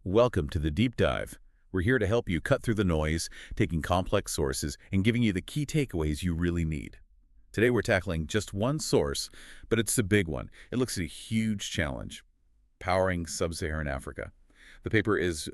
Welcome to the Deep Dive. We're here to help you cut through the noise, taking complex sources and giving you the key takeaways you really need. Today we're tackling just one source, but it's a big one. It looks at a huge challenge: powering Sub-Saharan Africa. The paper is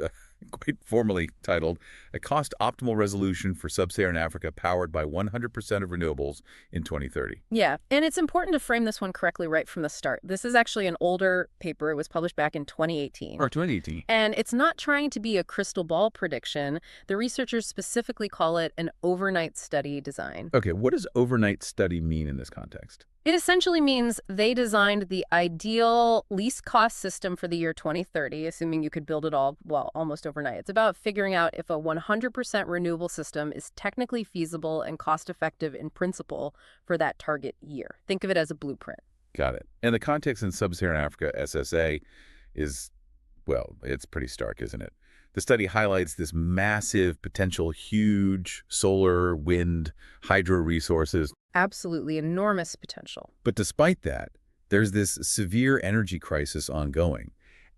quite formally titled, "A Cost-Optimal Resolution for Sub-Saharan Africa Powered by 100% of Renewables in 2030. Yeah, and it's important to frame this one correctly right from the start. This is actually an older paper. It was published back in 2018. Or 2018. And it's not trying to be a crystal ball prediction. The researchers specifically call it an overnight study design. Okay, what does overnight study mean in this context? It essentially means they designed the ideal least cost system for the year 2030, assuming you could build it all, well, almost overnight. It's about figuring out if a 100% renewable system is technically feasible and cost effective in principle for that target year. Think of it as a blueprint. Got it. And the context in Sub-Saharan Africa, SSA, is, well, it's pretty stark, isn't it? The study highlights this massive potential, huge solar, wind, hydro resources. Absolutely enormous potential. But despite that, there's this severe energy crisis ongoing.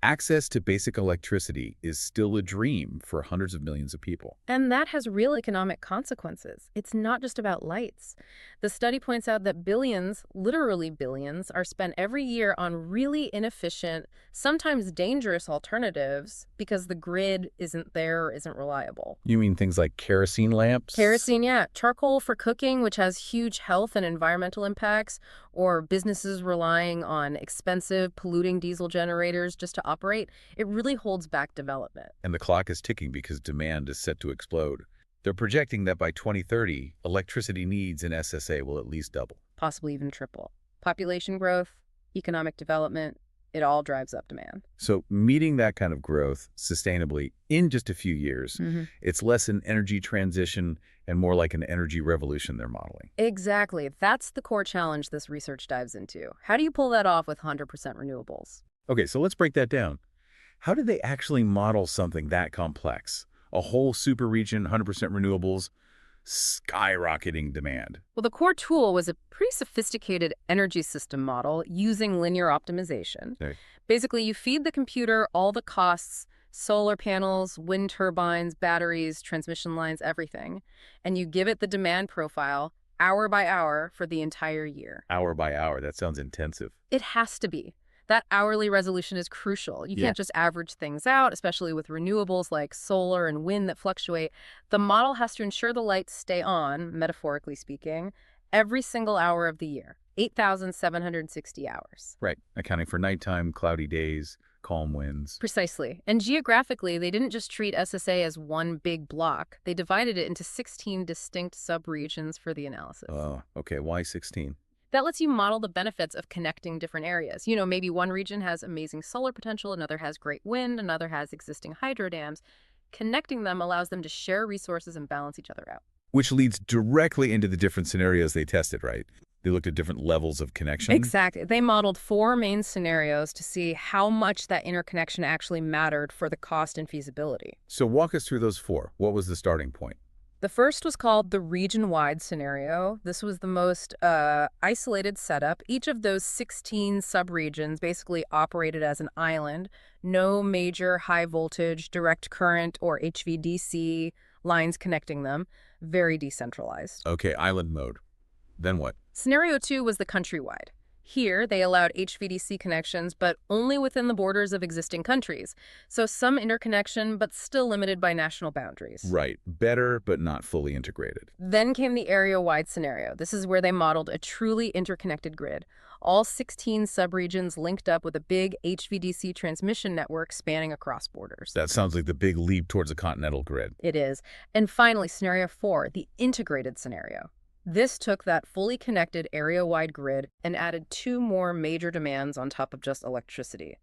Access to basic electricity is still a dream for hundreds of millions of people. And that has real economic consequences. It's not just about lights. The study points out that billions, literally billions, are spent every year on really inefficient, sometimes dangerous alternatives because the grid isn't there or isn't reliable. You mean things like kerosene lamps? Kerosene, yeah. Charcoal for cooking, which has huge health and environmental impacts, or businesses relying on expensive, polluting diesel generators just to operate. It really holds back development. And the clock is ticking because demand is set to explode. They're projecting that by 2030, electricity needs in SSA will at least double. Possibly even triple. Population growth, economic development, it all drives up demand. So meeting that kind of growth sustainably in just a few years, it's less an energy transition and more like an energy revolution they're modeling. Exactly. That's the core challenge this research dives into. How do you pull that off with 100% renewables? Okay, so let's break that down. How did they actually model something that complex? A whole super region, 100% renewables, skyrocketing demand. Well, the core tool was a pretty sophisticated energy system model using linear optimization. Okay. Basically, you feed the computer all the costs, solar panels, wind turbines, batteries, transmission lines, everything, and you give it the demand profile hour by hour for the entire year. Hour by hour, that sounds intensive. It has to be. That hourly resolution is crucial. You can't just average things out, especially with renewables like solar and wind that fluctuate. The model has to ensure the lights stay on, metaphorically speaking, every single hour of the year, 8,760 hours. Right, accounting for nighttime, cloudy days, calm winds. Precisely. And geographically, they didn't just treat SSA as one big block. They divided it into 16 distinct subregions for the analysis. Oh, okay. Why 16? That lets you model the benefits of connecting different areas. You know, maybe one region has amazing solar potential, another has great wind, another has existing hydro dams. Connecting them allows them to share resources and balance each other out. Which leads directly into the different scenarios they tested, right? They looked at different levels of connection. Exactly. They modeled 4 main scenarios to see how much that interconnection actually mattered for the cost and feasibility. So walk us through those 4. What was the starting point? The first was called the region-wide scenario. This was the most isolated setup. Each of those 16 subregions basically operated as an island. No major high-voltage, direct current, or HVDC lines connecting them. Very decentralized. Okay, island mode. Then what? Scenario 2 was the countrywide. Here, they allowed HVDC connections, but only within the borders of existing countries. So some interconnection, but still limited by national boundaries. Right. Better, but not fully integrated. Then came the area-wide scenario. This is where they modeled a truly interconnected grid. All 16 subregions linked up with a big HVDC transmission network spanning across borders. That sounds like the big leap towards a continental grid. It is. And finally, scenario 4, the integrated scenario. This took that fully connected area-wide grid and added 2 more major demands on top of just electricity.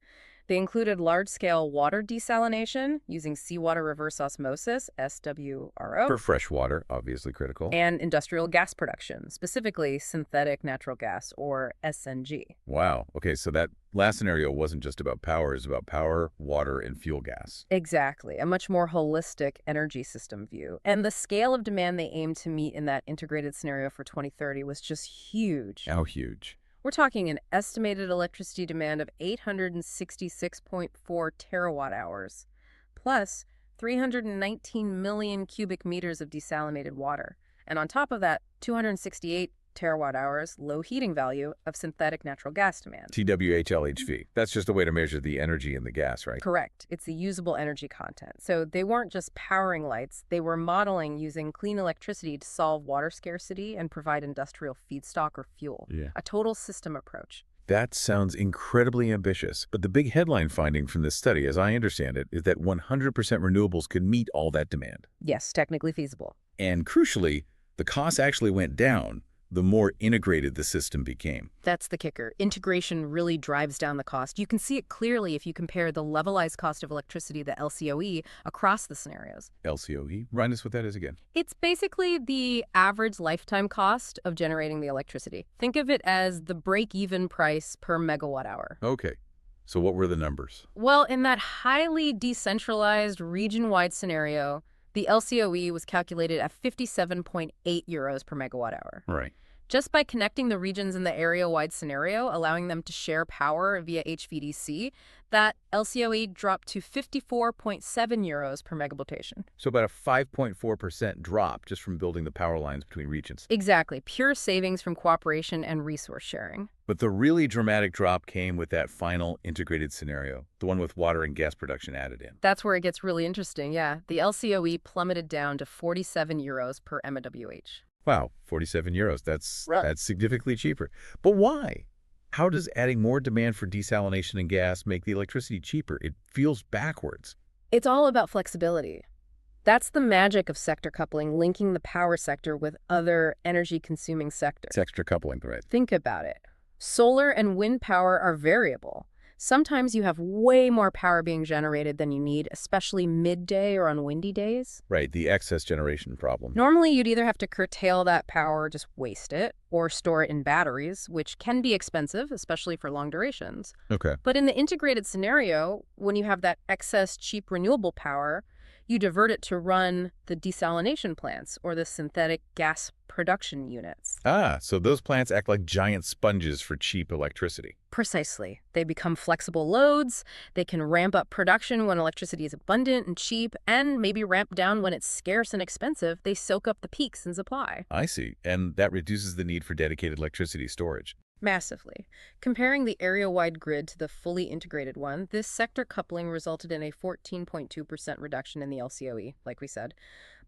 They included large-scale water desalination using seawater reverse osmosis, SWRO. For fresh water, obviously critical. And industrial gas production, specifically synthetic natural gas, or SNG. Wow. Okay, so that last scenario wasn't just about power, it's about power, water, and fuel gas. Exactly. A much more holistic energy system view. And the scale of demand they aimed to meet in that integrated scenario for 2030 was just huge. How huge? We're talking an estimated electricity demand of 866.4 terawatt hours. plus 319 million cubic meters of desalinated water. And on top of that, 268 terawatt-hours low heating value of synthetic natural gas demand. TWHLHV. That's just a way to measure the energy in the gas, right? Correct. It's the usable energy content. So they weren't just powering lights, they were modeling using clean electricity to solve water scarcity and provide industrial feedstock or fuel. Yeah. A total system approach. That sounds incredibly ambitious, but the big headline finding from this study, as I understand it, is that 100% renewables could meet all that demand. Yes, technically feasible. And crucially, the cost actually went down the more integrated the system became. That's the kicker. Integration really drives down the cost. You can see it clearly if you compare the levelized cost of electricity, the LCOE, across the scenarios. LCOE? Remind us what that is again. It's basically the average lifetime cost of generating the electricity. Think of it as the break-even price per megawatt hour. Okay. So what were the numbers? Well, in that highly decentralized region-wide scenario, the LCOE was calculated at 57.8 euros per megawatt hour. Right. Just by connecting the regions in the area-wide scenario, allowing them to share power via HVDC, that LCOE dropped to 54.7 euros per megavoltation. So about a 5.4% drop just from building the power lines between regions. Exactly. Pure savings from cooperation and resource sharing. But the really dramatic drop came with that final integrated scenario, the one with water and gas production added in. That's where it gets really interesting, yeah. The LCOE plummeted down to 47 euros per MWH. Wow, 47 euros. That's Right. significantly cheaper. But why? How does adding more demand for desalination and gas make the electricity cheaper? It feels backwards. It's all about flexibility. That's the magic of sector coupling, linking the power sector with other energy-consuming sectors. It's extra coupling, right? Think about it. Solar and wind power are variable. Sometimes you have way more power being generated than you need, especially midday or on windy days. Right, the excess generation problem. Normally, you'd either have to curtail that power, just waste it, or store it in batteries, which can be expensive, especially for long durations. Okay. But in the integrated scenario, when you have that excess cheap renewable power, you divert it to run the desalination plants or the synthetic gas production units. Ah, so those plants act like giant sponges for cheap electricity. Precisely. They become flexible loads, they can ramp up production when electricity is abundant and cheap, and maybe ramp down when it's scarce and expensive. They soak up the peaks in supply. I see. And that reduces the need for dedicated electricity storage. Massively. Comparing the area-wide grid to the fully integrated one, this sector coupling resulted in a 14.2% reduction in the LCOE, like we said.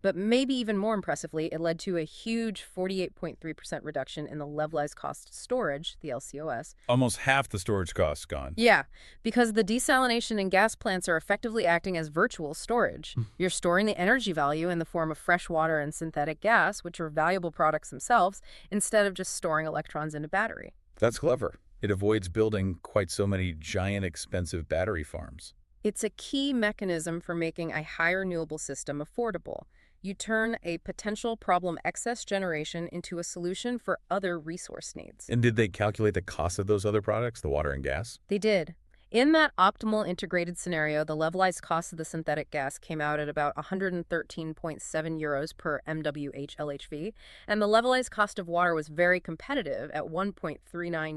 But maybe even more impressively, it led to a huge 48.3% reduction in the levelized cost of storage, the LCOS. Almost half the storage costs gone. Yeah, because the desalination and gas plants are effectively acting as virtual storage. You're storing the energy value in the form of fresh water and synthetic gas, which are valuable products themselves, instead of just storing electrons in a battery. That's clever. It avoids building quite so many giant, expensive battery farms. It's a key mechanism for making a high renewable system affordable. You turn a potential problem excess generation into a solution for other resource needs. And did they calculate the cost of those other products, the water and gas? They did. In that optimal integrated scenario, the levelized cost of the synthetic gas came out at about 113.7 euros per MWH LHV, and the levelized cost of water was very competitive at 1.39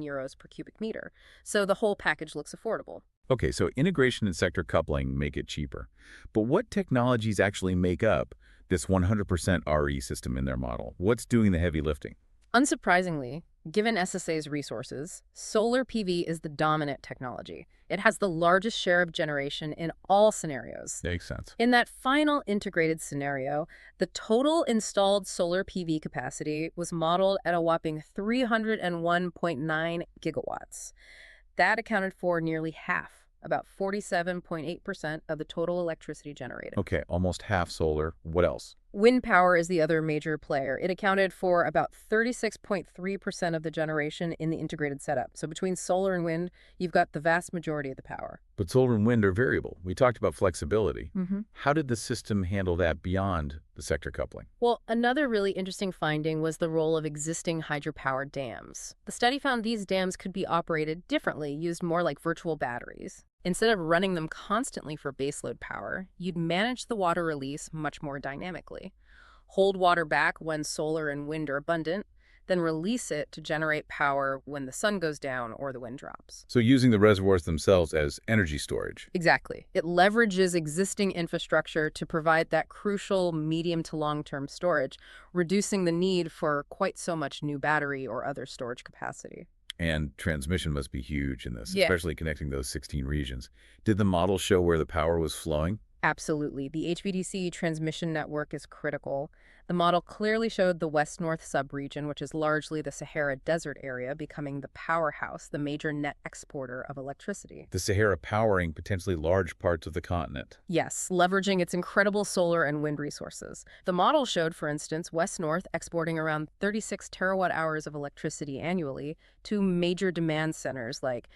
euros per cubic meter. So the whole package looks affordable. Okay, so integration and sector coupling make it cheaper. But what technologies actually make up this 100% RE system in their model? What's doing the heavy lifting? Unsurprisingly, given SSA's resources, solar PV is the dominant technology. It has the largest share of generation in all scenarios. Makes sense. In that final integrated scenario, the total installed solar PV capacity was modeled at a whopping 301.9 gigawatts. That accounted for nearly half, about 47.8% of the total electricity generated. Okay, almost half solar. What else? Wind power is the other major player. It accounted for about 36.3% of the generation in the integrated setup. So between solar and wind, you've got the vast majority of the power. But solar and wind are variable. We talked about flexibility. Mm-hmm. How did the system handle that beyond the sector coupling? Well, another really interesting finding was the role of existing hydropower dams. The study found these dams could be operated differently, used more like virtual batteries. Instead of running them constantly for baseload power, you'd manage the water release much more dynamically. Hold water back when solar and wind are abundant, then release it to generate power when the sun goes down or the wind drops. So using the reservoirs themselves as energy storage. Exactly. It leverages existing infrastructure to provide that crucial medium to long-term storage, reducing the need for quite so much new battery or other storage capacity. And transmission must be huge in this, Yeah. especially connecting those 16 regions. Did the model show where the power was flowing? Absolutely. The HVDC transmission network is critical. The model clearly showed the west-north subregion, which is largely the Sahara Desert area, becoming the powerhouse, the major net exporter of electricity. The Sahara powering potentially large parts of the continent. Yes, leveraging its incredible solar and wind resources. The model showed, for instance, west-north exporting around 36 terawatt-hours of electricity annually to major demand centers like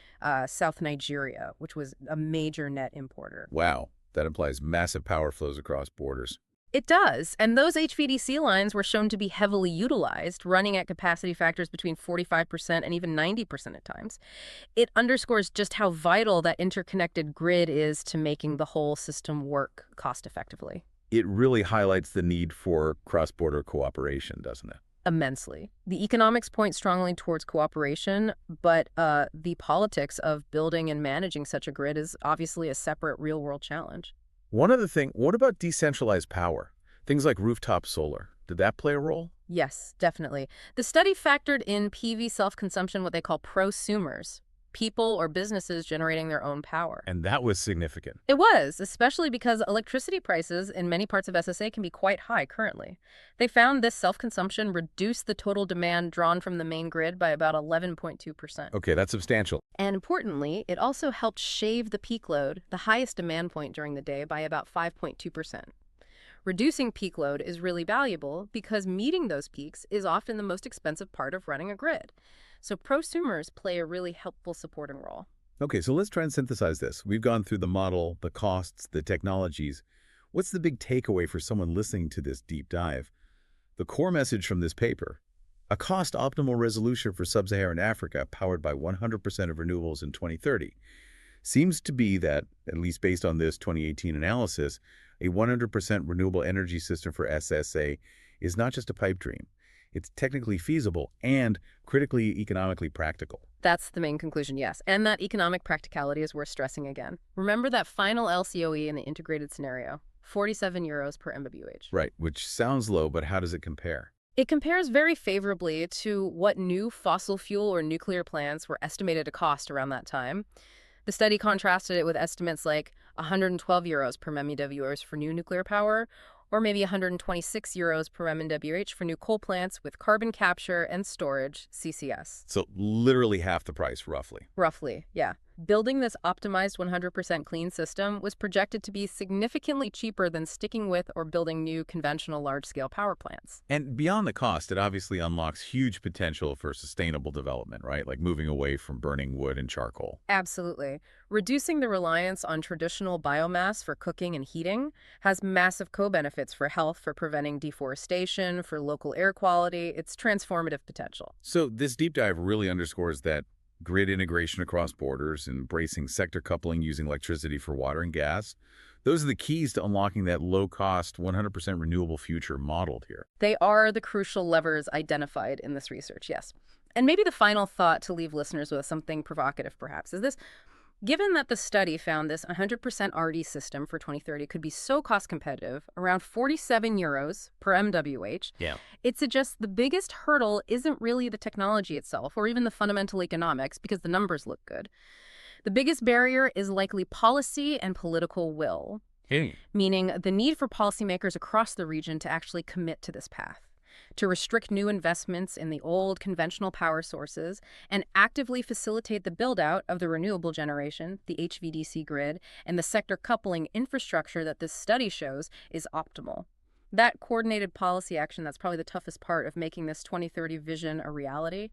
South Nigeria, which was a major net importer. Wow, that implies massive power flows across borders. It does, and those HVDC lines were shown to be heavily utilized, running at capacity factors between 45% and even 90% at times. It underscores just how vital that interconnected grid is to making the whole system work cost-effectively. It really highlights the need for cross-border cooperation, doesn't it? Immensely. The economics point strongly towards cooperation, but the politics of building and managing such a grid is obviously a separate real-world challenge. One other thing, what about decentralized power? Things like rooftop solar. Did that play a role? Yes, definitely. The study factored in PV self-consumption, what they call prosumers, people or businesses generating their own power. And that was significant. It was, especially because electricity prices in many parts of SSA can be quite high currently. They found this self-consumption reduced the total demand drawn from the main grid by about 11.2%. Okay, that's substantial. And importantly, it also helped shave the peak load, the highest demand point during the day, by about 5.2%. Reducing peak load is really valuable because meeting those peaks is often the most expensive part of running a grid. So prosumers play a really helpful supporting role. Okay, so let's try and synthesize this. We've gone through the model, the costs, the technologies. What's the big takeaway for someone listening to this deep dive? The core message from this paper: a cost-optimal resolution for Sub-Saharan Africa powered by 100% of renewables in 2030. Seems to be that, at least based on this 2018 analysis, a 100% renewable energy system for SSA is not just a pipe dream. It's technically feasible and critically economically practical. That's the main conclusion, yes. And that economic practicality is worth stressing again. Remember that final LCOE in the integrated scenario, 47 euros per MWH. Right, which sounds low, but how does it compare? It compares very favorably to what new fossil fuel or nuclear plants were estimated to cost around that time. The study contrasted it with estimates like 112 euros per MWH for new nuclear power, or maybe 126 euros per MWH for new coal plants with carbon capture and storage, CCS. So literally half the price, roughly. Roughly, yeah. Building this optimized 100% clean system was projected to be significantly cheaper than sticking with or building new conventional large-scale power plants. And beyond the cost, it obviously unlocks huge potential for sustainable development, right? Like moving away from burning wood and charcoal. Absolutely. Reducing the reliance on traditional biomass for cooking and heating has massive co-benefits for health, for preventing deforestation, for local air quality. It's transformative potential. So this deep dive really underscores that grid integration across borders, embracing sector coupling using electricity for water and gas. Those are the keys to unlocking that low-cost, 100% renewable future modeled here. They are the crucial levers identified in this research, yes. And maybe the final thought to leave listeners with, something provocative perhaps, is this: given that the study found this 100% RD system for 2030 could be so cost competitive, around 47 euros per MWH, it suggests the biggest hurdle isn't really the technology itself or even the fundamental economics, because the numbers look good. The biggest barrier is likely policy and political will, meaning the need for policymakers across the region to actually commit to this path, to restrict new investments in the old conventional power sources, and actively facilitate the build-out of the renewable generation, the HVDC grid, and the sector coupling infrastructure that this study shows is optimal. That coordinated policy action, that's probably the toughest part of making this 2030 vision a reality.